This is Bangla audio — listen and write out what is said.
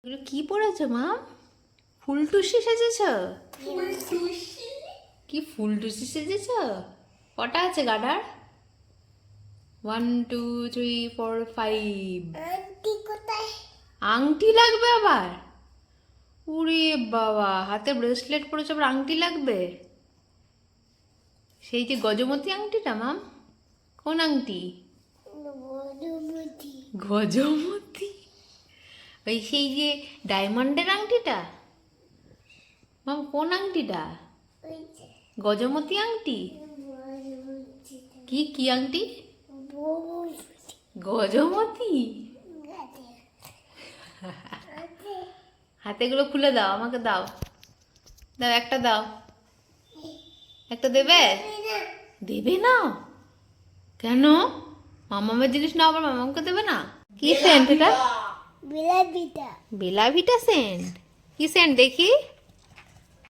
এগুলো কি পড়েছো মা? ফুলটুসি সেজেছ? কি ফুলটুসি সেজেছ? কটা আছে গাডার? 1 2 3 4 5। আংটি লাগবে আবার? ওরে বাবা, হাতে ব্রেসলেট পরেছো আবার আংটি লাগবে? সেই যে গজমতি আংটিটা মাম? কোন আংটি? গজমতি? ওই সেই যে ডায়মন্ডের আংটিটা? মাম কোন আংটিটা? গজমতি আংটি? কি কি আংটি? গজমতি? হাতেগুলো খুলে দাও, আমাকে দাও। দাও, একটা দাও। একটা দেবে? দেবে না? কেন? মামামের জিনিস না আবার মামাকে দেবে না? কি সেন্ট এটা? বেলা ভিটা সেন্ট? কি সেন্ট দেখি?